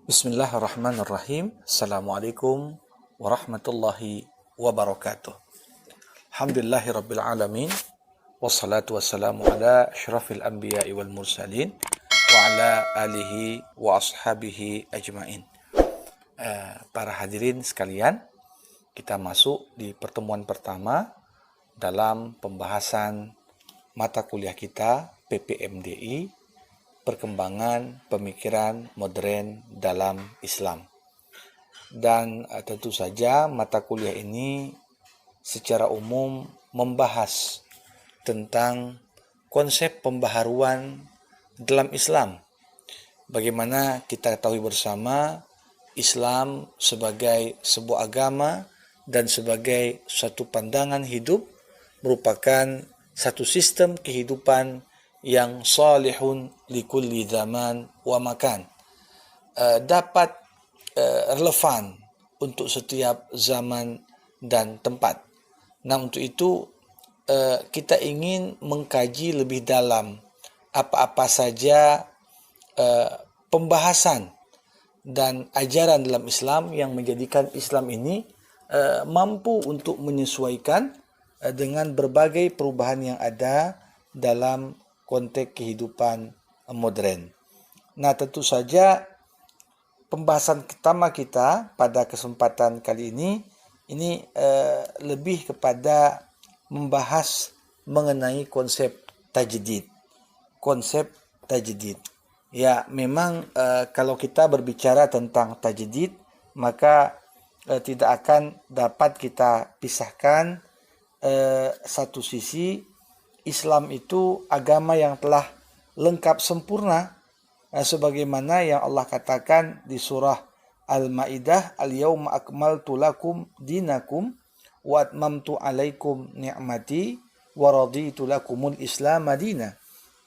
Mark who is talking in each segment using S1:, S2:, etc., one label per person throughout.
S1: Bismillahirrahmanirrahim. Assalamualaikum warahmatullahi wabarakatuh. Alhamdulillahirabbil alamin. Wassalatu wassalamu ala asyrafil anbiya'i wal mursalin wa ala alihi wa ashabihi ajmain. Para hadirin sekalian, kita masuk di pertemuan pertama dalam pembahasan mata kuliah kita PPMDI, Perkembangan Pemikiran Modern dalam Islam. Dan tentu saja mata kuliah ini secara umum membahas tentang konsep pembaharuan dalam Islam. Bagaimana kita ketahui bersama Islam sebagai sebuah agama dan sebagai suatu pandangan hidup merupakan satu sistem kehidupan yang salihun likulli zaman wa makan, dapat relevan untuk setiap zaman dan tempat. Nah, untuk itu kita ingin mengkaji lebih dalam apa-apa saja pembahasan dan ajaran dalam Islam yang menjadikan Islam ini mampu untuk menyesuaikan dengan berbagai perubahan yang ada dalam konteks kehidupan modern. Nah, tentu saja pembahasan pertama kita pada kesempatan kali ini lebih kepada membahas mengenai konsep tajdid. Konsep tajdid. Ya, memang kalau kita berbicara tentang tajdid, maka tidak akan dapat kita pisahkan satu sisi Islam itu agama yang telah lengkap sempurna sebagaimana yang Allah katakan di surah Al-Maidah, Al-Yawma akmaltu lakum dinakum wa atmamtu alaikum ni'mati wa raditu lakumul Islam madina.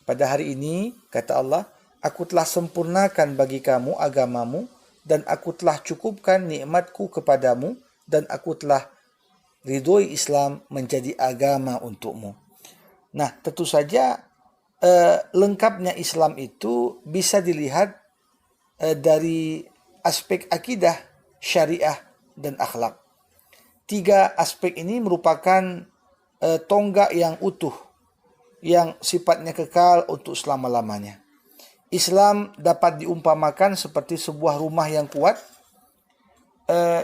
S1: Pada hari ini, kata Allah, aku telah sempurnakan bagi kamu agamamu dan aku telah cukupkan nikmatku kepadamu dan aku telah ridhoi Islam menjadi agama untukmu. Nah, tentu saja lengkapnya Islam itu bisa dilihat dari aspek akidah, syariah, dan akhlak. Tiga aspek ini merupakan tonggak yang utuh, yang sifatnya kekal untuk selama-lamanya. Islam dapat diumpamakan seperti sebuah rumah yang kuat,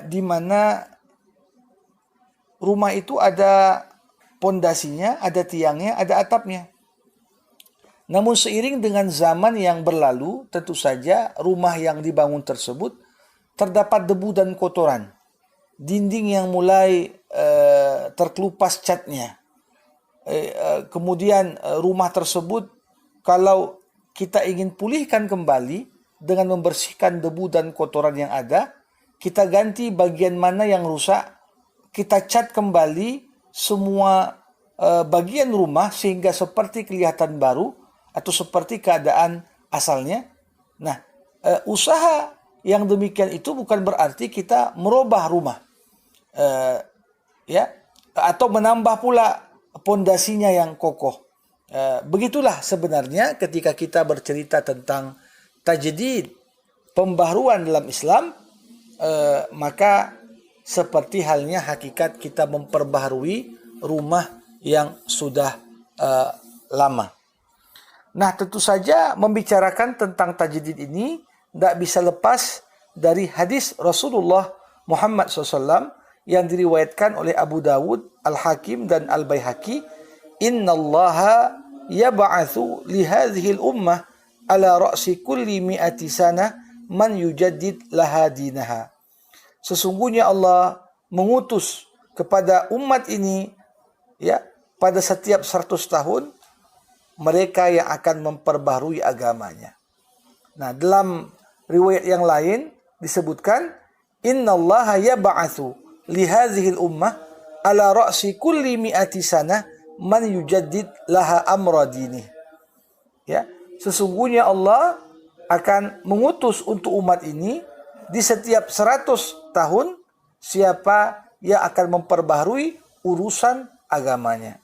S1: di mana rumah itu ada pondasinya, ada tiangnya, ada atapnya. Namun seiring dengan zaman yang berlalu, tentu saja rumah yang dibangun tersebut terdapat debu dan kotoran. Dinding yang mulai terkelupas catnya. Kemudian rumah tersebut kalau kita ingin pulihkan kembali dengan membersihkan debu dan kotoran yang ada, kita ganti bagian mana yang rusak, kita cat kembali semua bagian rumah sehingga seperti kelihatan baru atau seperti keadaan asalnya. Nah, usaha yang demikian itu bukan berarti kita merubah rumah, atau menambah pula pondasinya yang kokoh. Begitulah sebenarnya ketika kita bercerita tentang tajdid, pembaharuan dalam Islam, maka seperti halnya hakikat kita memperbaharui rumah yang sudah lama. Nah, tentu saja membicarakan tentang tajdid ini tidak bisa lepas dari hadis Rasulullah Muhammad SAW yang diriwayatkan oleh Abu Dawud, Al-Hakim, dan Al-Baihaqi. Innallaha yab'atsu li hadhil ummah ala ra'si kulli mi'ati sanah man yujaddid laha dinaha. Sesungguhnya Allah mengutus kepada umat ini pada setiap 100 tahun mereka yang akan memperbaharui agamanya. Nah, dalam riwayat yang lain disebutkan innallaha yab'atsu li hadhil ummah ala ra'si kulli mi'ati sanah man yujaddid laha amra dinih. Ya, sesungguhnya Allah akan mengutus untuk umat ini di setiap 100 tahun siapa yang akan memperbaharui urusan agamanya.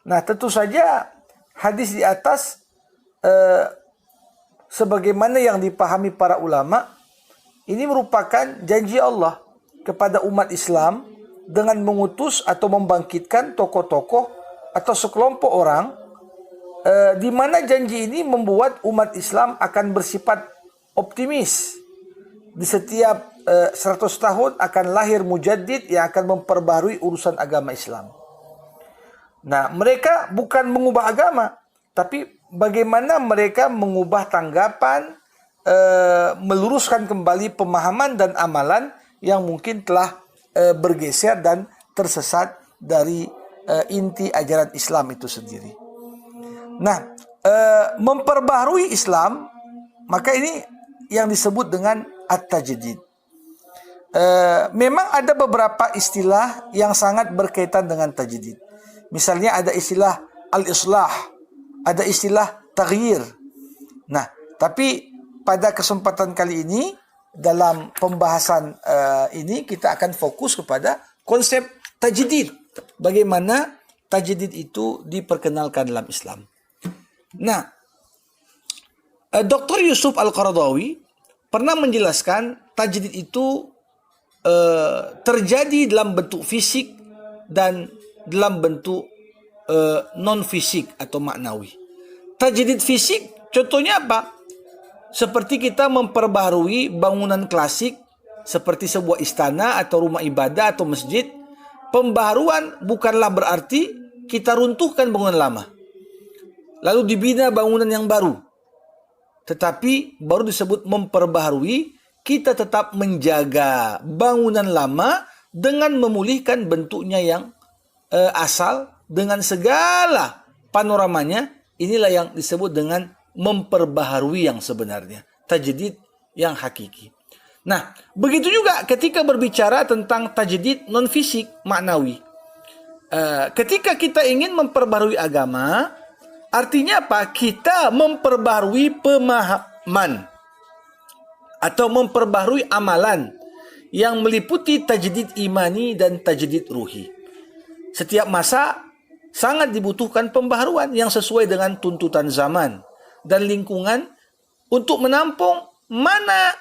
S1: Nah, tentu saja hadis di atas sebagaimana yang dipahami para ulama ini merupakan janji Allah kepada umat Islam dengan mengutus atau membangkitkan tokoh-tokoh atau sekelompok orang, di mana janji ini membuat umat Islam akan bersifat optimis. Di setiap 100 tahun akan lahir mujaddid yang akan memperbarui urusan agama Islam. Nah, mereka bukan mengubah agama, tapi bagaimana mereka mengubah tanggapan, meluruskan kembali pemahaman dan amalan yang mungkin telah bergeser dan tersesat dari inti ajaran Islam itu sendiri. Nah, memperbaharui Islam, maka ini yang disebut dengan at-tajdid. Memang ada beberapa istilah yang sangat berkaitan dengan tajdid. Misalnya ada istilah al-islah, ada istilah taghyir. Nah, tapi pada kesempatan kali ini dalam pembahasan ini kita akan fokus kepada konsep tajdid. Bagaimana tajdid itu diperkenalkan dalam Islam. Nah, Dr. Yusuf Al-Qaradawi pernah menjelaskan tajdid itu terjadi dalam bentuk fisik dan dalam bentuk non-fisik atau maknawi. Tajdid fisik contohnya apa? Seperti kita memperbaharui bangunan klasik seperti sebuah istana atau rumah ibadah atau masjid. Pembaharuan bukanlah berarti kita runtuhkan bangunan lama lalu dibina bangunan yang baru. Tetapi baru disebut memperbaharui, kita tetap menjaga bangunan lama dengan memulihkan bentuknya yang asal dengan segala panoramanya. Inilah yang disebut dengan memperbaharui yang sebenarnya, tajdid yang hakiki. Nah, begitu juga ketika berbicara tentang tajdid non fisik maknawi. Ketika kita ingin memperbaharui agama, artinya apa? Kita memperbaharui pemahaman atau memperbaharui amalan yang meliputi tajdid imani dan tajdid ruhi. Setiap masa sangat dibutuhkan pembaharuan yang sesuai dengan tuntutan zaman dan lingkungan untuk menampung mana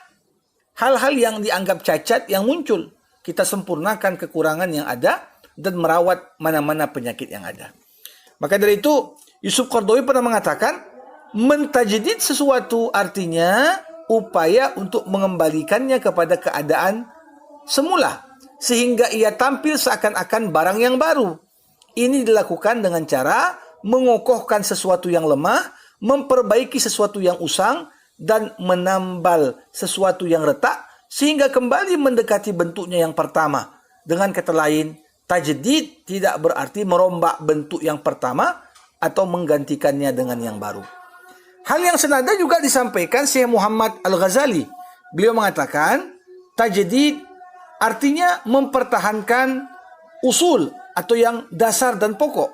S1: hal-hal yang dianggap cacat yang muncul. Kita sempurnakan kekurangan yang ada dan merawat mana-mana penyakit yang ada. Maka dari itu, Yusuf Qaradawi pernah mengatakan, mentajdid sesuatu artinya upaya untuk mengembalikannya kepada keadaan semula, sehingga ia tampil seakan-akan barang yang baru. Ini dilakukan dengan cara mengokohkan sesuatu yang lemah, memperbaiki sesuatu yang usang, dan menambal sesuatu yang retak, sehingga kembali mendekati bentuknya yang pertama. Dengan kata lain, tajdid tidak berarti merombak bentuk yang pertama atau menggantikannya dengan yang baru. Hal yang senada juga disampaikan Syekh Muhammad Al-Ghazali. Beliau mengatakan, tajdid artinya mempertahankan usul atau yang dasar dan pokok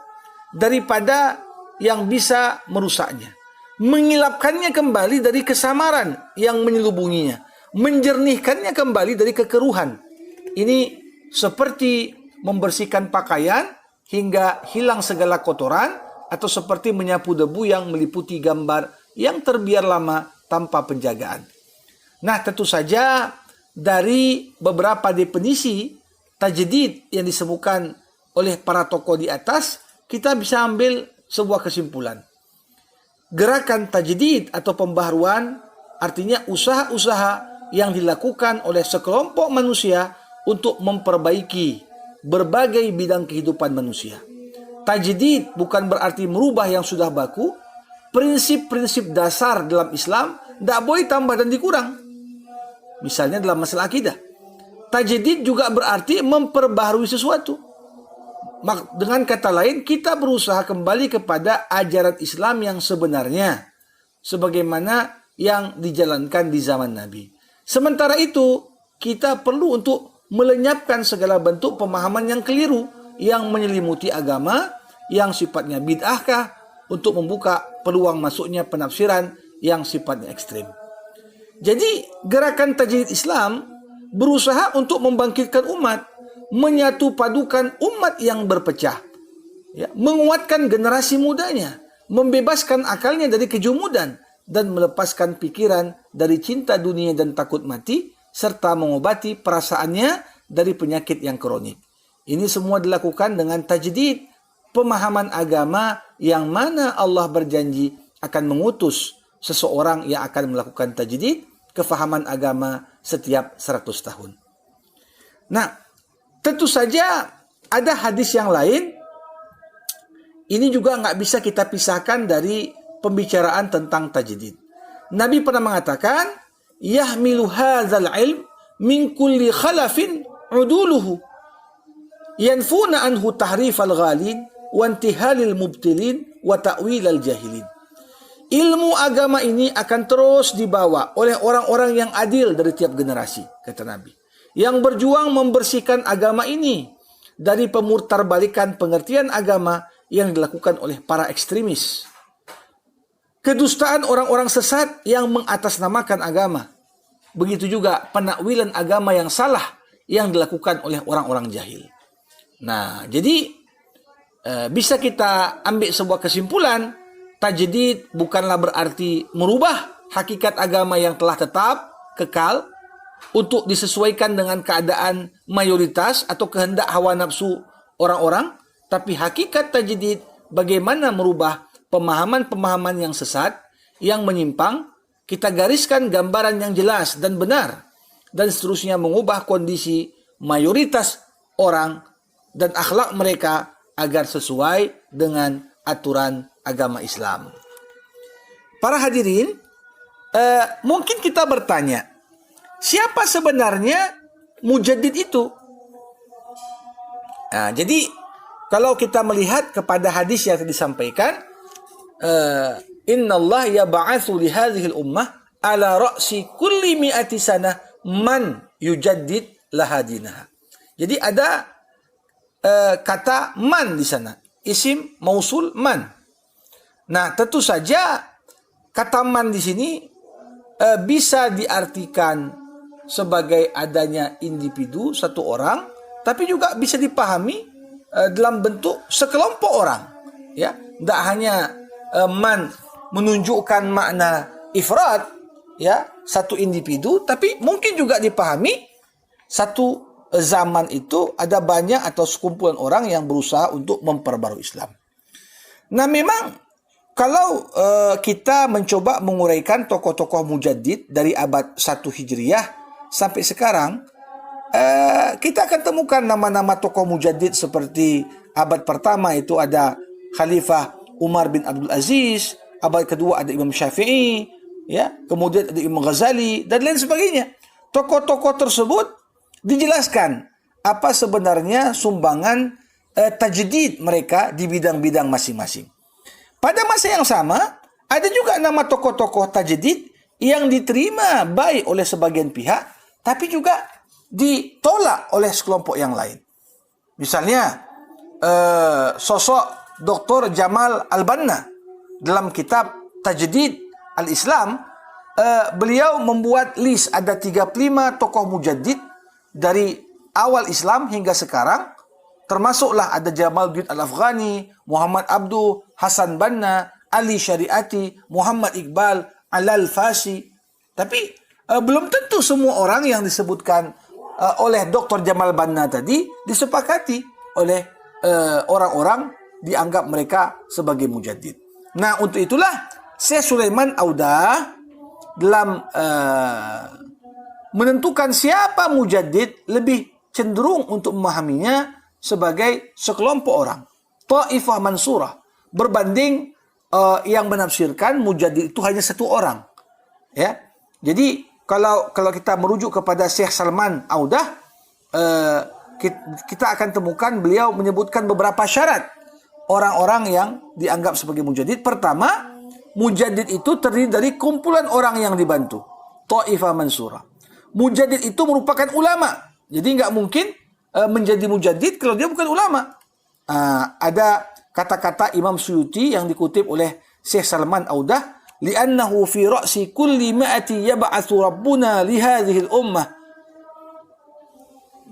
S1: daripada yang bisa merusaknya. Mengilapkannya kembali dari kesamaran yang menyelubunginya. Menjernihkannya kembali dari kekeruhan. Ini seperti membersihkan pakaian hingga hilang segala kotoran, atau seperti menyapu debu yang meliputi gambar yang terbiar lama tanpa penjagaan. Nah, tentu saja dari beberapa definisi tajdid yang disebutkan oleh para tokoh di atas, kita bisa ambil sebuah kesimpulan. Gerakan tajdid atau pembaharuan artinya usaha-usaha yang dilakukan oleh sekelompok manusia untuk memperbaiki berbagai bidang kehidupan manusia. Tajdid bukan berarti merubah yang sudah baku. Prinsip-prinsip dasar dalam Islam tidak boleh tambah dan dikurang. Misalnya dalam masalah akidah. Tajdid juga berarti memperbaharui sesuatu. Dengan kata lain, kita berusaha kembali kepada ajaran Islam yang sebenarnya, sebagaimana yang dijalankan di zaman Nabi. Sementara itu, kita perlu untuk melenyapkan segala bentuk pemahaman yang keliru, yang menyelimuti agama, yang sifatnya bid'ahkah, untuk membuka peluang masuknya penafsiran yang sifatnya ekstrim. Jadi, gerakan tajdid Islam berusaha untuk membangkitkan umat, menyatu padukan umat yang berpecah, ya, menguatkan generasi mudanya, membebaskan akalnya dari kejumudan, dan melepaskan pikiran dari cinta dunia dan takut mati, serta mengobati perasaannya dari penyakit yang kronik. Ini semua dilakukan dengan tajdid, pemahaman agama yang mana Allah berjanji akan mengutus seseorang yang akan melakukan tajdid, kefahaman agama setiap 100 tahun. Nah, tentu saja ada hadis yang lain. Ini juga nggak bisa kita pisahkan dari pembicaraan tentang tajdid. Nabi pernah mengatakan, yahmilu hadzal ilm min kulli khalafin uduluhu yanfuna anhu tahrifal ghalin wa intihalil mubtilin wa ta'wilal jahilin. Ilmu agama ini akan terus dibawa oleh orang-orang yang adil dari tiap generasi, kata Nabi, yang berjuang membersihkan agama ini dari pemutarbalikan pengertian agama yang dilakukan oleh para ekstremis, kedustaan orang-orang sesat yang mengatasnamakan agama. Begitu juga penakwilan agama yang salah yang dilakukan oleh orang-orang jahil. Nah, jadi bisa kita ambil sebuah kesimpulan, tajdid bukanlah berarti merubah hakikat agama yang telah tetap, kekal, untuk disesuaikan dengan keadaan mayoritas atau kehendak hawa nafsu orang-orang. Tapi hakikat tajdid bagaimana merubah pemahaman-pemahaman yang sesat, yang menyimpang, kita gariskan gambaran yang jelas dan benar, dan seterusnya mengubah kondisi mayoritas orang dan akhlak mereka agar sesuai dengan aturan agama Islam. Para hadirin, mungkin kita bertanya, siapa sebenarnya mujaddid itu? Nah, jadi kalau kita melihat kepada hadis yang disampaikan, Inna Allah yab'atsu li hadhihi al-ummah ala ra'si kulli mi'ati sanah man yujaddid laha dinaha. Jadi ada kata man di sana, isim mausul man. Nah, tentu saja kata man di sini bisa diartikan sebagai adanya individu, satu orang, tapi juga bisa dipahami dalam bentuk sekelompok orang, ya. Tidak hanya man menunjukkan makna ifrad, ya, satu individu, tapi mungkin juga dipahami satu zaman itu ada banyak atau sekumpulan orang yang berusaha untuk memperbarui Islam. Nah, memang kalau kita mencoba menguraikan tokoh-tokoh mujaddid dari abad 1 Hijriah sampai sekarang, kita akan temukan nama-nama tokoh mujaddid seperti abad pertama itu ada Khalifah Umar bin Abdul Aziz, abad kedua ada Imam Syafi'i, ya, kemudian ada Imam Ghazali dan lain sebagainya. Tokoh-tokoh tersebut dijelaskan apa sebenarnya sumbangan tajdid mereka di bidang-bidang masing-masing. Pada masa yang sama, ada juga nama tokoh-tokoh tajdid yang diterima baik oleh sebagian pihak, tapi juga ditolak oleh sekelompok yang lain. Misalnya sosok Dr. Jamal Al-Banna dalam kitab Tajdid Al-Islam, beliau membuat list ada 35 tokoh mujaddid dari awal Islam hingga sekarang, termasuklah ada Jamaluddin Al-Afghani, Muhammad Abduh, Hasan Banna, Ali Syariati, Muhammad Iqbal, Al-Fasi. Tapi belum tentu semua orang yang disebutkan oleh Dr. Jamal Banna tadi disepakati oleh orang-orang dianggap mereka sebagai mujaddid. Nah, untuk itulah Syekh Sulaiman Audah dalam menentukan siapa mujaddid lebih cenderung untuk memahaminya sebagai sekelompok orang, Ta'ifah Mansurah, berbanding yang menafsirkan mujaddid itu hanya satu orang. Ya, jadi kalau kita merujuk kepada Syekh Salman Audah, kita akan temukan beliau menyebutkan beberapa syarat orang-orang yang dianggap sebagai mujaddid. Pertama, mujaddid itu terdiri dari kumpulan orang yang dibantu, Ta'ifah Mansurah. Mujaddid itu merupakan ulama, jadi nggak mungkin menjadi mujaddid kalau dia bukan ulama. Ada kata-kata Imam Suyuti yang dikutip oleh Syekh Salman Audah, li'annahu fi ra'si kulli ma'ati yab'atsu rabbuna li hadhihi al-ummah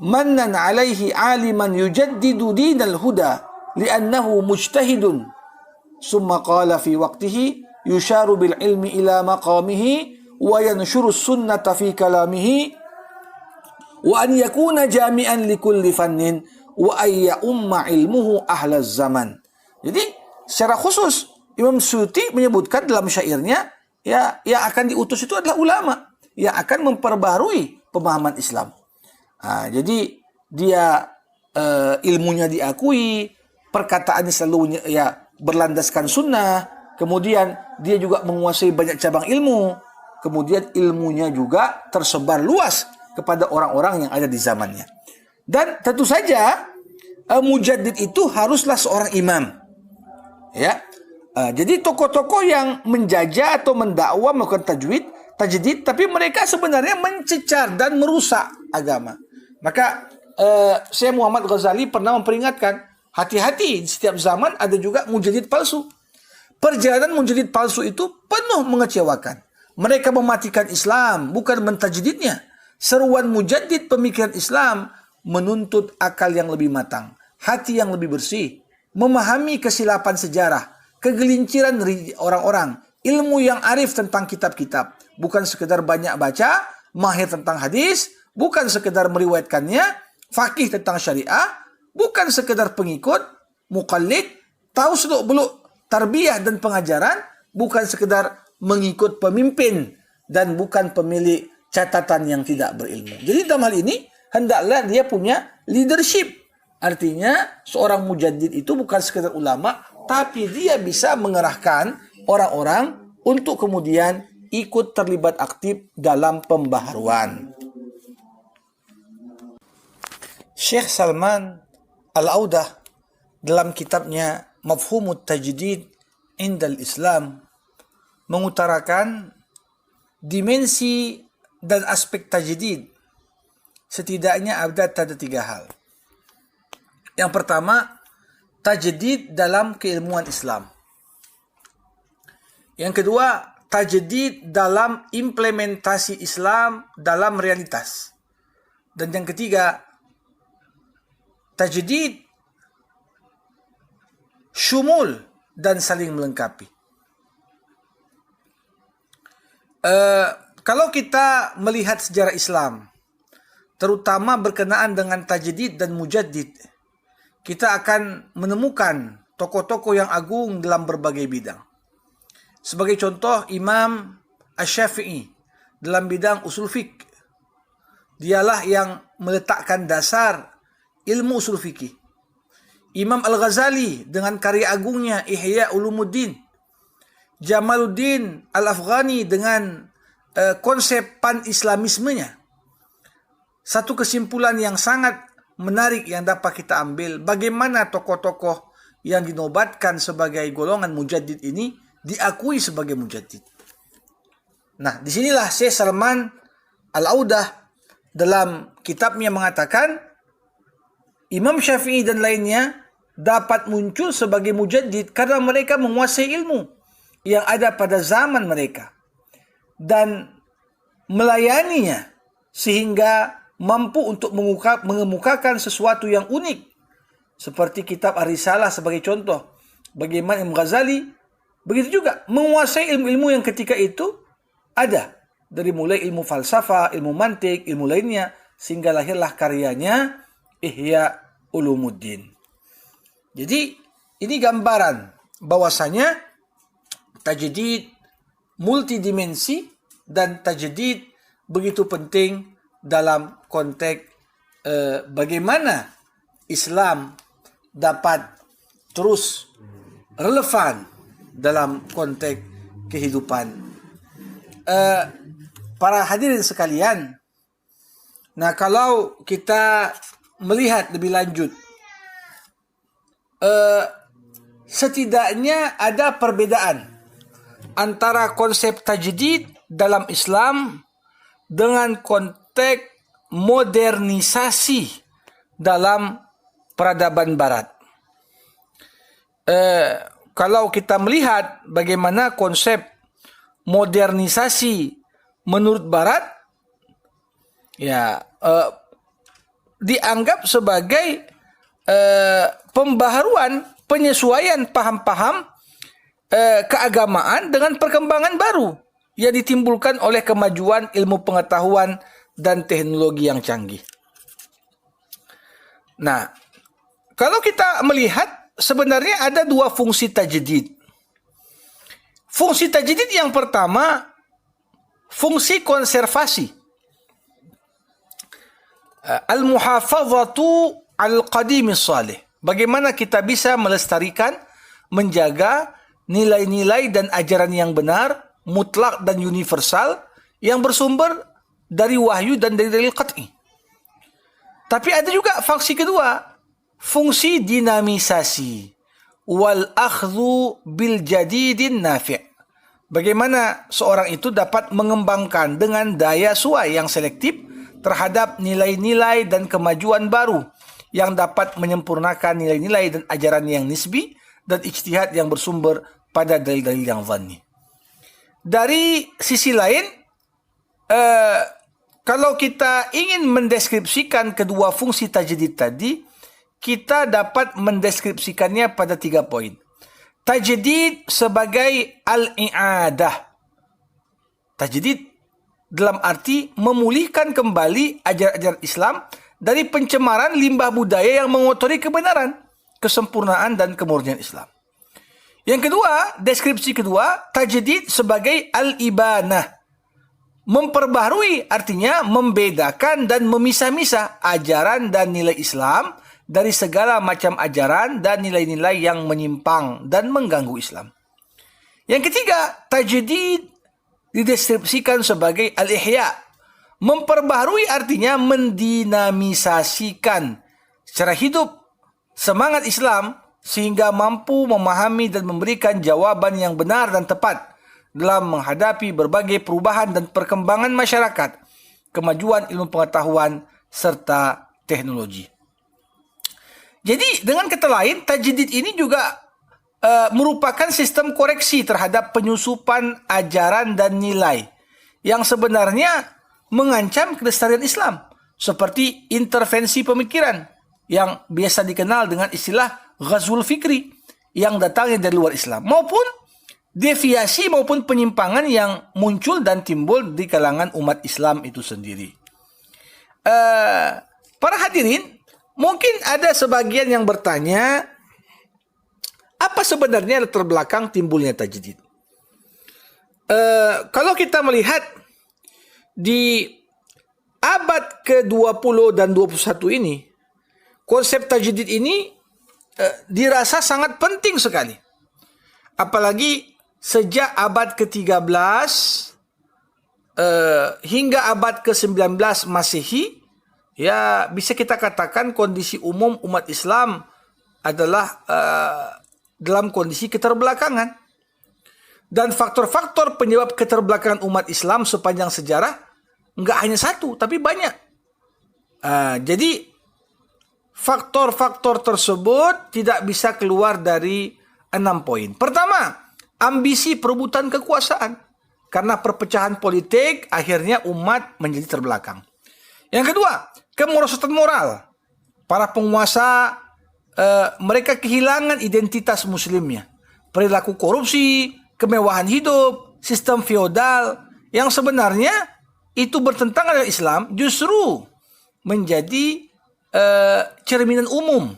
S1: mannan 'alaihi 'aliman yujaddidu dinal huda li'annahu mujtahidun. Summa qala fi waqtihi yusharu bil ilmi ila maqamihi wa yanshuru sunnata fi kalamihi wa an yakuna jami'an likulli fannin wa ayya umma ilmuhu ahlaz zaman. Jadi secara khusus Imam Suyuti menyebutkan dalam syairnya, ya yang akan diutus itu adalah ulama yang akan memperbarui pemahaman Islam. Jadi dia ilmunya diakui, perkataannya selalu ya berlandaskan sunnah, kemudian dia juga menguasai banyak cabang ilmu, kemudian ilmunya juga tersebar luas kepada orang-orang yang ada di zamannya. Dan tentu saja mujaddid itu haruslah seorang imam. Ya. Jadi tokoh-tokoh yang menjajah atau mendakwa melakukan tajdid, tapi mereka sebenarnya mencecar dan merusak agama. Maka Syekh Muhammad Ghazali pernah memperingatkan, hati-hati, di setiap zaman ada juga mujaddid palsu. Perjalanan mujaddid palsu itu penuh mengecewakan. Mereka mematikan Islam, bukan mentajdidnya. Seruan mujaddid pemikiran Islam menuntut akal yang lebih matang, hati yang lebih bersih, memahami kesilapan sejarah, kegelinciran orang-orang, ilmu yang arif tentang kitab-kitab, bukan sekedar banyak baca, mahir tentang hadis, bukan sekedar meriwayatkannya, faqih tentang syariah, bukan sekedar pengikut, muqallid, tahu seluk-beluk tarbiyah dan pengajaran, bukan sekedar mengikut pemimpin, dan bukan pemilik catatan yang tidak berilmu. Jadi dalam hal ini, hendaklah dia punya leadership. Artinya, seorang mujaddid itu bukan sekedar ulama, tapi dia bisa mengerahkan orang-orang untuk kemudian ikut terlibat aktif dalam pembaharuan. Syekh Salman Al-Audah dalam kitabnya Mafhumut Tajdid Indal Islam mengutarakan dimensi dan aspek tajdid. Setidaknya ada 3 hal. Yang pertama, tajdid dalam keilmuan Islam. Yang kedua, tajdid dalam implementasi Islam dalam realitas. Dan yang ketiga, tajdid syumul dan saling melengkapi. Kalau kita melihat sejarah Islam, terutama berkenaan dengan tajdid dan mujaddid, kita akan menemukan tokoh-tokoh yang agung dalam berbagai bidang. Sebagai contoh, Imam Asy-Syafi'i dalam bidang usul fiqh. Dialah yang meletakkan dasar ilmu usul fikih. Imam Al-Ghazali dengan karya agungnya Ihya Ulumuddin. Jamaluddin Al-Afghani dengan konsep pan-islamismenya. Satu kesimpulan yang sangat menarik yang dapat kita ambil, bagaimana tokoh-tokoh yang dinobatkan sebagai golongan mujaddid ini diakui sebagai mujaddid. Nah, disinilah Syekh Salman Al-Audah dalam kitabnya mengatakan Imam Syafi'i dan lainnya dapat muncul sebagai mujaddid karena mereka menguasai ilmu yang ada pada zaman mereka dan melayaninya sehingga mampu untuk mengemukakan sesuatu yang unik. Seperti kitab Ar-Risalah sebagai contoh. Bagaimana Imam Ghazali begitu juga menguasai ilmu-ilmu yang ketika itu ada. Dari mulai ilmu falsafah, ilmu mantik, ilmu lainnya. Sehingga lahirlah karyanya Ihya Ulumuddin. Jadi ini gambaran bahwasanya tajdid multidimensi dan tajdid begitu penting dalam konteks bagaimana Islam dapat terus relevan dalam konteks kehidupan. Para hadirin sekalian, nah kalau kita melihat lebih lanjut, setidaknya ada perbedaan antara konsep tajdid dalam Islam dengan konteks modernisasi dalam peradaban Barat. Kalau kita melihat bagaimana konsep modernisasi menurut Barat, ya dianggap sebagai pembaharuan, penyesuaian paham-paham keagamaan dengan perkembangan baru yang ditimbulkan oleh kemajuan ilmu pengetahuan dan teknologi yang canggih. Nah, kalau kita melihat sebenarnya ada dua fungsi tajdid. Fungsi tajdid yang pertama, fungsi konservasi. Al-muhafazatu al-qadimis salih. Bagaimana kita bisa melestarikan, menjaga nilai-nilai dan ajaran yang benar, mutlak dan universal, yang bersumber dari wahyu dan dari dalil qat'i. Tapi ada juga fungsi kedua, fungsi dinamisasi. Wal akhdhu bil jadidin nafi'. Bagaimana seorang itu dapat mengembangkan dengan daya suai yang selektif terhadap nilai-nilai dan kemajuan baru yang dapat menyempurnakan nilai-nilai dan ajaran yang nisbi dan ijtihad yang bersumber pada dalil-dalil yang dhanni. Dari sisi lain, kalau kita ingin mendeskripsikan kedua fungsi tajdid tadi, kita dapat mendeskripsikannya pada 3 poin. Tajdid sebagai al-i'adah. Tajdid dalam arti memulihkan kembali ajaran-ajaran Islam dari pencemaran limbah budaya yang mengotori kebenaran, kesempurnaan dan kemurnian Islam. Yang kedua, deskripsi kedua, tajdid sebagai al-ibanah. Memperbaharui artinya membedakan dan memisah-misah ajaran dan nilai Islam dari segala macam ajaran dan nilai-nilai yang menyimpang dan mengganggu Islam. Yang ketiga, tajdid dideskripsikan sebagai al-ihya. Memperbaharui artinya mendinamisasikan secara hidup semangat Islam sehingga mampu memahami dan memberikan jawaban yang benar dan tepat dalam menghadapi berbagai perubahan dan perkembangan masyarakat, kemajuan ilmu pengetahuan, serta teknologi. Jadi dengan kata lain, tajdid ini juga merupakan sistem koreksi terhadap penyusupan ajaran dan nilai yang sebenarnya mengancam kelestarian Islam, seperti intervensi pemikiran yang biasa dikenal dengan istilah ghazwul fikri yang datangnya dari luar Islam, maupun deviasi maupun penyimpangan yang muncul dan timbul di kalangan umat Islam itu sendiri. Para hadirin, mungkin ada sebagian yang bertanya, apa sebenarnya latar belakang timbulnya tajdid? Kalau kita melihat di abad ke-20 dan 21 ini, konsep tajdid ini dirasa sangat penting sekali. Apalagi sejak abad ke-13 hingga abad ke-19 Masehi, ya bisa kita katakan kondisi umum umat Islam adalah dalam kondisi keterbelakangan. Dan faktor-faktor penyebab keterbelakangan umat Islam sepanjang sejarah nggak hanya satu, tapi banyak. Jadi faktor-faktor tersebut tidak bisa keluar dari 6 poin. Pertama, ambisi perebutan kekuasaan. Karena perpecahan politik, akhirnya umat menjadi terbelakang. Yang kedua, kemerosotan moral. Para penguasa, mereka kehilangan identitas muslimnya. Perilaku korupsi, kemewahan hidup, sistem feodal, yang sebenarnya itu bertentangan dengan Islam, justru menjadi cerminan umum,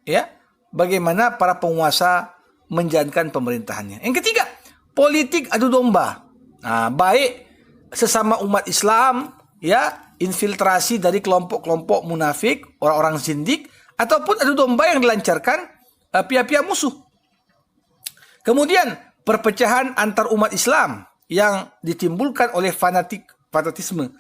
S1: ya, bagaimana para penguasa menjalankan pemerintahannya. Yang ketiga, politik adu domba. Nah, baik sesama umat Islam, ya, infiltrasi dari kelompok-kelompok munafik, orang-orang zindik, ataupun adu domba yang dilancarkan pihak-pihak musuh. Kemudian, perpecahan antar umat Islam yang ditimbulkan oleh fanatisme.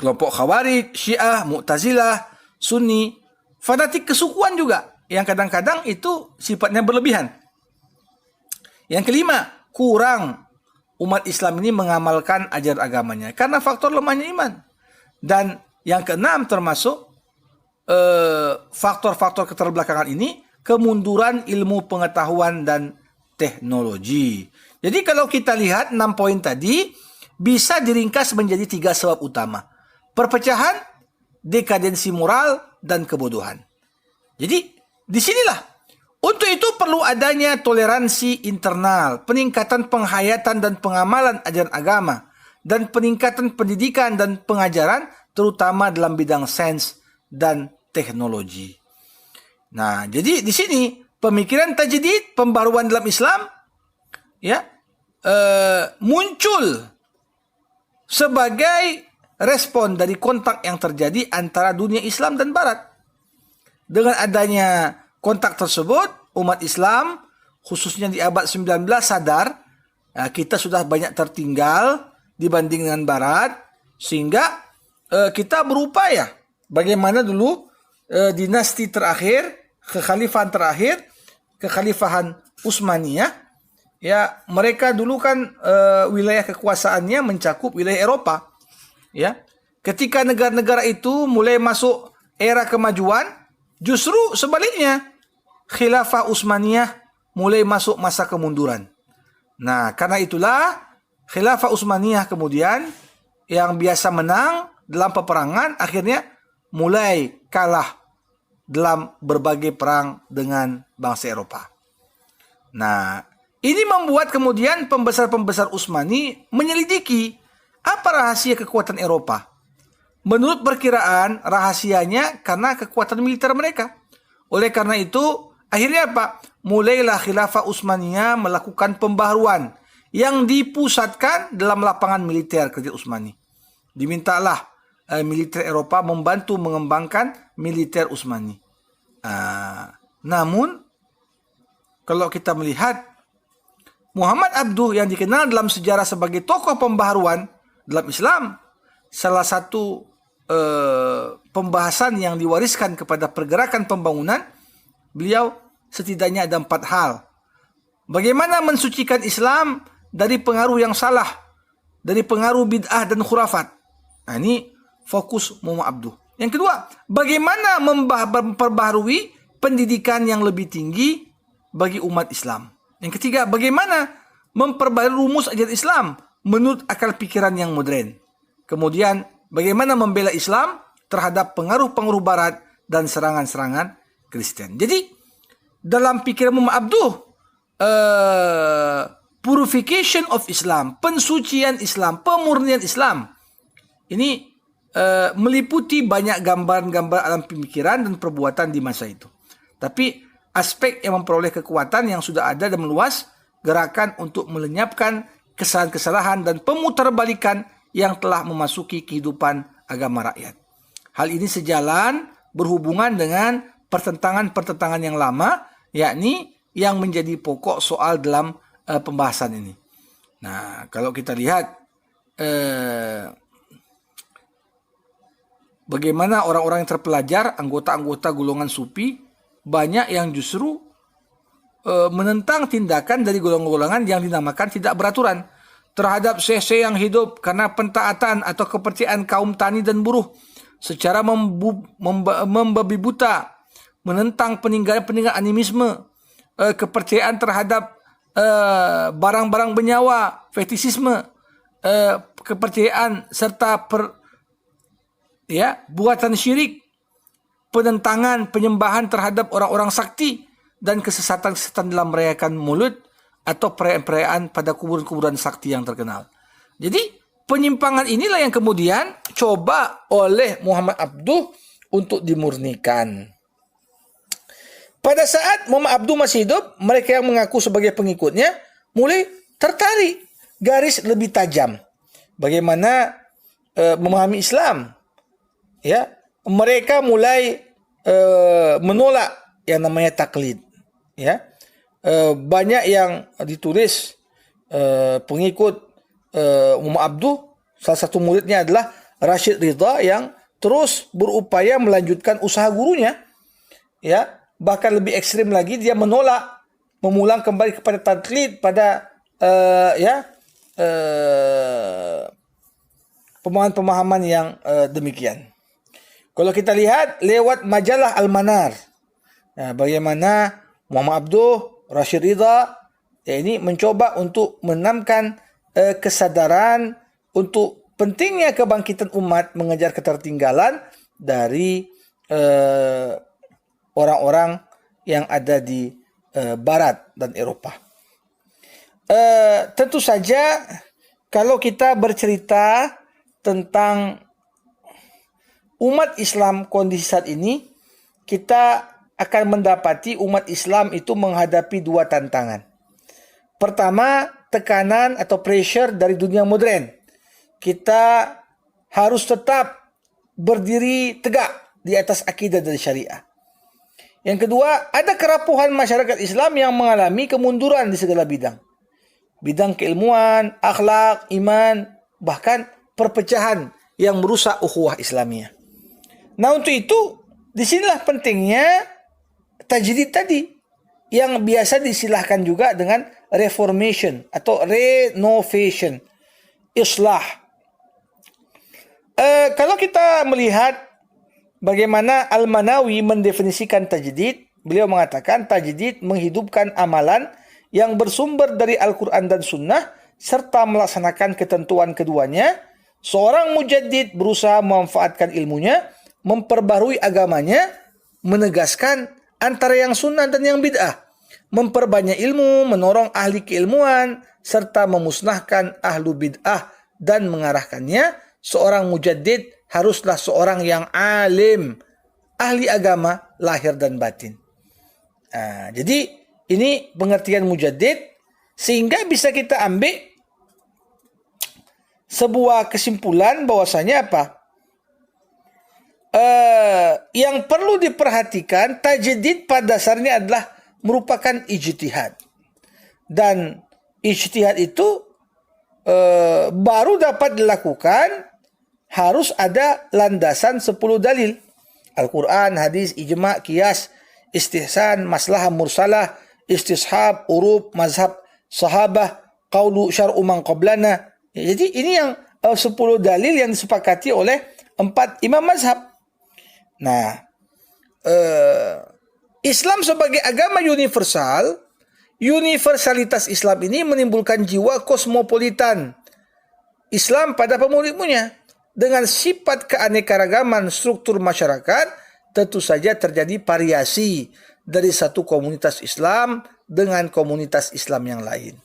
S1: Kelompok Khawarij, Syiah, Mu'tazilah, Sunni, fanatik kesukuan juga, yang kadang-kadang itu sifatnya berlebihan. Yang kelima, kurang umat Islam ini mengamalkan ajaran agamanya karena faktor lemahnya iman. Dan yang keenam termasuk faktor-faktor keterbelakangan ini, kemunduran ilmu pengetahuan dan teknologi. Jadi kalau kita lihat 6 poin tadi bisa diringkas menjadi 3 sebab utama. Perpecahan, dekadensi moral, dan kebodohan. Jadi disinilah. Untuk itu perlu adanya toleransi internal, peningkatan penghayatan dan pengamalan ajaran agama, dan peningkatan pendidikan dan pengajaran terutama dalam bidang sains dan teknologi. Nah, jadi di sini pemikiran tajdid, pembaruan dalam Islam, ya, muncul sebagai respon dari kontak yang terjadi antara dunia Islam dan Barat. Dengan adanya kontak tersebut, umat Islam, khususnya di abad 19, sadar kita sudah banyak tertinggal dibanding dengan Barat, sehingga kita berupaya bagaimana dulu dinasti terakhir, kekhalifahan terakhir, kekhalifahan Utsmaniyah, ya, mereka dulu kan wilayah kekuasaannya mencakup wilayah Eropa, ya. Ketika negara-negara itu mulai masuk era kemajuan, justru sebaliknya khilafah Utsmaniyah mulai masuk masa kemunduran. Nah, karena itulah khilafah Utsmaniyah kemudian yang biasa menang dalam peperangan akhirnya mulai kalah dalam berbagai perang dengan bangsa Eropa. Nah, ini membuat kemudian pembesar-pembesar Utsmani menyelidiki apa rahasia kekuatan Eropa. Menurut perkiraan, rahasianya karena kekuatan militer mereka. Oleh karena itu, akhirnya apa? Mulailah khilafah Utsmaniyah melakukan pembaharuan yang dipusatkan dalam lapangan militer kerajaan Utsmani. Dimintalah militer Eropa membantu mengembangkan militer Utsmani. Namun, kalau kita melihat Muhammad Abduh yang dikenal dalam sejarah sebagai tokoh pembaharuan dalam Islam, salah satu pembahasan yang diwariskan kepada pergerakan pembangunan, beliau setidaknya ada 4 hal. Bagaimana mensucikan Islam dari pengaruh yang salah, dari pengaruh bid'ah dan khurafat. Nah, ini fokus Muhammad Abduh. Yang kedua, bagaimana memperbaharui pendidikan yang lebih tinggi bagi umat Islam. Yang ketiga, bagaimana memperbaharui rumus ajaran Islam menurut akal pikiran yang modern. Kemudian, bagaimana membela Islam terhadap pengaruh-pengaruh Barat dan serangan-serangan Kristen. Jadi, dalam pikiran Muhammad Abduh, purification of Islam, pensucian Islam, pemurnian Islam, ini meliputi banyak gambaran-gambaran alam pemikiran dan perbuatan di masa itu. Tapi aspek yang memperoleh kekuatan yang sudah ada dan meluas, gerakan untuk melenyapkan kesalahan-kesalahan dan pemutarbalikan yang telah memasuki kehidupan agama rakyat. Hal ini sejalan berhubungan dengan pertentangan-pertentangan yang lama, yakni yang menjadi pokok soal dalam pembahasan ini. Nah, kalau kita lihat bagaimana orang-orang yang terpelajar, anggota-anggota golongan sufi, banyak yang justru menentang tindakan dari golongan-golongan yang dinamakan tidak beraturan terhadap syekh-syekh yang hidup karena pentaatan atau kepercayaan kaum tani dan buruh secara membabi buta, menentang peninggalan animisme, kepercayaan terhadap barang-barang bernyawa, fetisisme, kepercayaan serta buatan syirik, penentangan, penyembahan terhadap orang-orang sakti, dan kesesatan-kesesatan dalam merayakan Maulid atau perayaan-perayaan pada kuburan-kuburan sakti yang terkenal. Jadi, penyimpangan inilah yang kemudian coba oleh Muhammad Abduh untuk dimurnikan. Pada saat Muhammad Abduh masih hidup, mereka yang mengaku sebagai pengikutnya mulai tertarik garis lebih tajam. Bagaimana memahami Islam. Ya, mereka mulai menolak yang namanya taklid. Ya, banyak yang ditulis pengikut Muhammad Abduh. Salah satu muridnya adalah Rashid Ridha yang terus berupaya melanjutkan usaha gurunya. Ya, bahkan lebih ekstrim lagi, dia menolak memulang kembali kepada taklid pada pemahaman-pemahaman yang demikian. Kalau kita lihat lewat majalah Al-Manar, bagaimana Muhammad Abduh, Rashid Ridha, ini mencoba untuk menanamkan kesadaran untuk pentingnya kebangkitan umat mengejar ketertinggalan dari orang-orang yang ada di Barat dan Eropa. Tentu saja kalau kita bercerita tentang umat Islam kondisi saat ini, kita akan mendapati umat Islam itu menghadapi dua tantangan. Pertama, tekanan atau pressure dari dunia modern. Kita harus tetap berdiri tegak di atas akidah dan syariah. Yang kedua, ada kerapuhan masyarakat Islam yang mengalami kemunduran di segala bidang. Bidang keilmuan, akhlak, iman, bahkan perpecahan yang merusak ukhuwah Islamiyah. Nah, untuk itu, disinilah pentingnya tajdid tadi, yang biasa disilahkan juga dengan reformation atau renovation, islah. Kalau kita melihat bagaimana Al-Manawi mendefinisikan tajdid, beliau mengatakan tajdid menghidupkan amalan yang bersumber dari Al-Quran dan Sunnah serta melaksanakan ketentuan keduanya. Seorang mujaddid berusaha memanfaatkan ilmunya, memperbarui agamanya, menegaskan antara yang sunnah dan yang bid'ah, memperbanyak ilmu, menorong ahli keilmuan, serta memusnahkan ahlu bid'ah dan mengarahkannya. Seorang mujaddid haruslah seorang yang alim, ahli agama lahir dan batin. Jadi ini pengertian mujaddid, sehingga bisa kita ambil sebuah kesimpulan bahwasanya apa? Yang perlu diperhatikan, tajdid pada dasarnya adalah merupakan ijtihad. Dan ijtihad itu baru dapat dilakukan harus ada landasan 10 dalil. Al-Quran, hadis, ijma', qiyas, istihsan, maslahah mursalah, istishab, urub, mazhab sahabah, qaulu syar'u man qablana. Jadi ini yang 10 dalil yang disepakati oleh 4 imam mazhab. Nah, Islam sebagai agama universal, universalitas Islam ini menimbulkan jiwa kosmopolitan Islam pada pemeluknya. Dengan sifat keanekaragaman struktur masyarakat, tentu saja terjadi variasi dari satu komunitas Islam dengan komunitas Islam yang lain.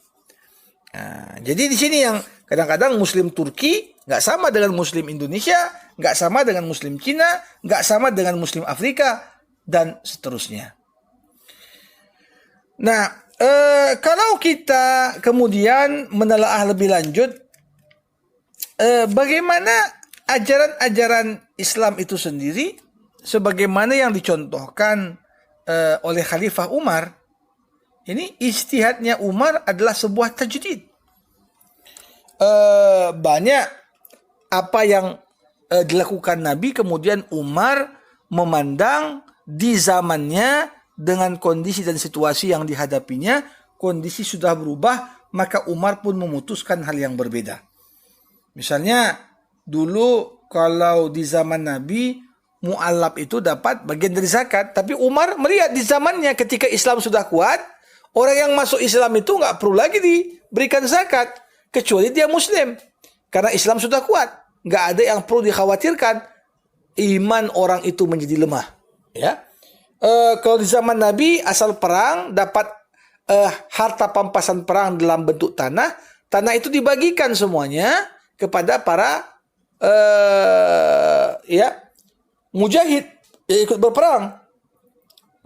S1: Jadi di sini yang kadang-kadang Muslim Turki nggak sama dengan Muslim Indonesia, nggak sama dengan Muslim Cina, nggak sama dengan Muslim Afrika, dan seterusnya. Nah, kalau kita kemudian menelaah lebih lanjut, bagaimana ajaran-ajaran Islam itu sendiri, sebagaimana yang dicontohkan oleh Khalifah Umar, ini ijtihadnya Umar adalah sebuah tajdid. Banyak apa yang dilakukan Nabi, kemudian Umar memandang di zamannya dengan kondisi dan situasi yang dihadapinya, kondisi sudah berubah, maka Umar pun memutuskan hal yang berbeda. Misalnya, dulu kalau di zaman Nabi, mu'allab itu dapat bagian dari zakat. Tapi Umar melihat di zamannya ketika Islam sudah kuat, orang yang masuk Islam itu nggak perlu lagi diberikan zakat, kecuali dia Muslim. Karena Islam sudah kuat. Nggak ada yang perlu dikhawatirkan iman orang itu menjadi lemah. Ya, kalau di zaman Nabi, asal perang dapat harta pampasan perang dalam bentuk tanah. Tanah itu dibagikan semuanya kepada para mujahid yang ikut berperang.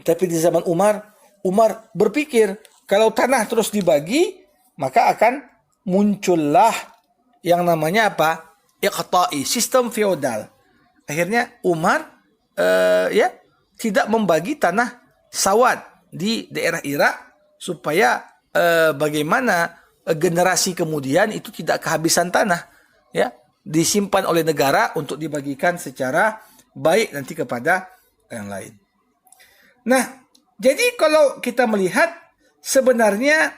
S1: Tapi di zaman Umar berpikir kalau tanah terus dibagi, maka akan muncullah yang namanya apa? Iqta'i, sistem feodal. Akhirnya Umar tidak membagi tanah sawat di daerah Irak supaya bagaimana generasi kemudian itu tidak kehabisan tanah, ya, disimpan oleh negara untuk dibagikan secara baik nanti kepada yang lain. Nah, jadi kalau kita melihat sebenarnya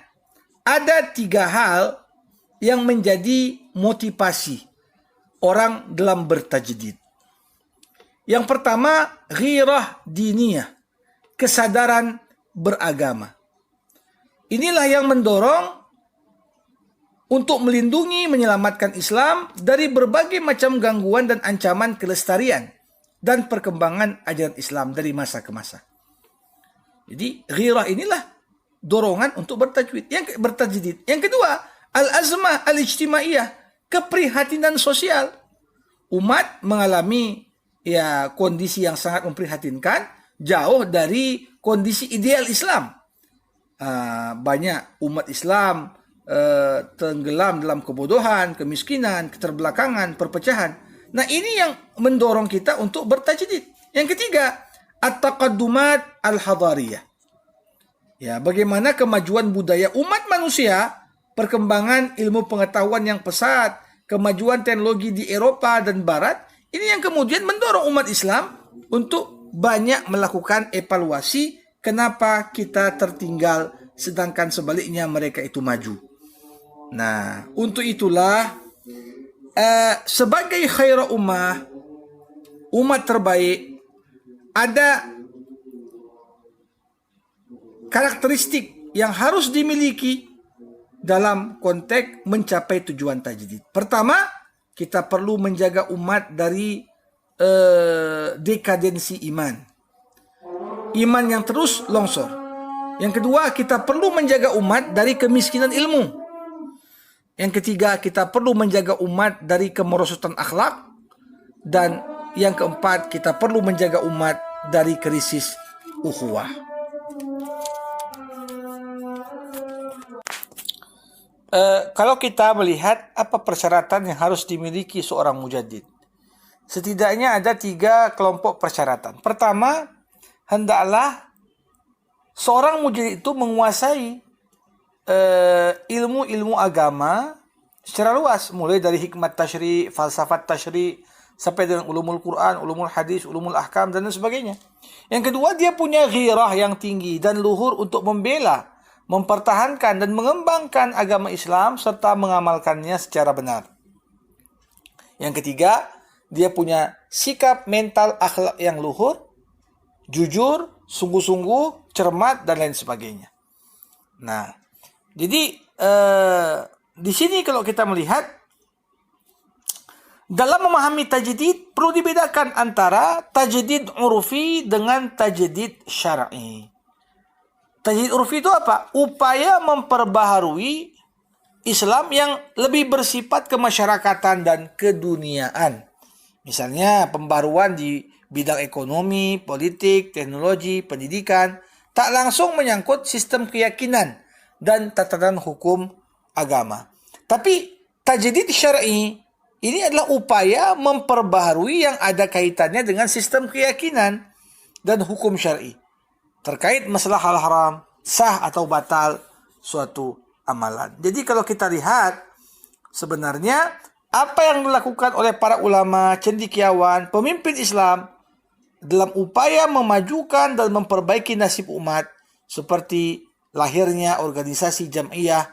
S1: ada 3 hal yang menjadi motivasi orang dalam bertajdid. Yang pertama, ghirah diniyah, kesadaran beragama. Inilah yang mendorong untuk melindungi, menyelamatkan Islam dari berbagai macam gangguan dan ancaman kelestarian dan perkembangan ajaran Islam dari masa ke masa. Jadi ghirah inilah dorongan untuk bertajdid. Yang kedua, al-azmah al-ijtimaiyah, keprihatinan sosial. Umat mengalami kondisi yang sangat memprihatinkan, jauh dari kondisi ideal Islam. Banyak umat Islam tenggelam dalam kebodohan, kemiskinan, keterbelakangan, perpecahan. Nah, ini yang mendorong kita untuk bertajdid. Yang ketiga, at-taqaddumat al-hadariyah. Ya, bagaimana kemajuan budaya umat manusia, perkembangan ilmu pengetahuan yang pesat, kemajuan teknologi di Eropa dan Barat, ini yang kemudian mendorong umat Islam untuk banyak melakukan evaluasi kenapa kita tertinggal sedangkan sebaliknya mereka itu maju. Nah, untuk itulah sebagai khairul ummah, umat terbaik, ada karakteristik yang harus dimiliki dalam konteks mencapai tujuan tajdid. Pertama, kita perlu menjaga umat dari dekadensi iman. Iman yang terus longsor. Yang kedua, kita perlu menjaga umat dari kemiskinan ilmu. Yang ketiga, kita perlu menjaga umat dari kemerosotan akhlak. Dan yang keempat, kita perlu menjaga umat dari krisis ukhuwah. Kalau kita melihat apa persyaratan yang harus dimiliki seorang mujaddid, setidaknya ada 3 kelompok persyaratan. Pertama, hendaklah seorang mujaddid itu menguasai ilmu-ilmu agama secara luas, mulai dari hikmat tasyri', falsafat tasyri', sampai dengan ulumul Quran, ulumul hadis, ulumul ahkam, dan sebagainya. Yang kedua, dia punya ghirah yang tinggi dan luhur untuk membela, mempertahankan dan mengembangkan agama Islam serta mengamalkannya secara benar. Yang ketiga, dia punya sikap mental akhlak yang luhur, jujur, sungguh-sungguh, cermat, dan lain sebagainya. Nah, jadi di sini kalau kita melihat, dalam memahami tajdid perlu dibedakan antara tajdid urfi dengan tajdid syar'i. Tajdid urfi itu apa? Upaya memperbaharui Islam yang lebih bersifat kemasyarakatan dan keduniaan. Misalnya pembaruan di bidang ekonomi, politik, teknologi, pendidikan, tak langsung menyangkut sistem keyakinan dan tatanan hukum agama. Tapi tajdid syar'i ini adalah upaya memperbaharui yang ada kaitannya dengan sistem keyakinan dan hukum syar'i terkait masalah hal haram, sah atau batal suatu amalan. Jadi kalau kita lihat, sebenarnya apa yang dilakukan oleh para ulama, cendekiawan, pemimpin Islam dalam upaya memajukan dan memperbaiki nasib umat, seperti lahirnya organisasi Jam'iyah,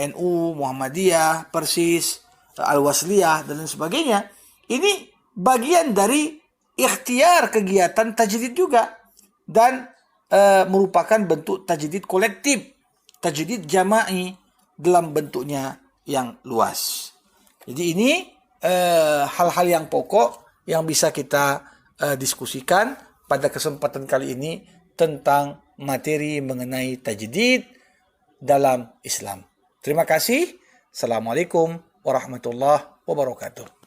S1: NU, Muhammadiyah, Persis, Al-Wasliyah, dan lain sebagainya, ini bagian dari ikhtiar kegiatan tajdid juga, dan merupakan bentuk tajdid kolektif, tajdid jama'i dalam bentuknya yang luas. Jadi ini hal-hal yang pokok yang bisa kita diskusikan pada kesempatan kali ini tentang materi mengenai tajdid dalam Islam. Terima kasih. Assalamualaikum warahmatullahi wabarakatuh.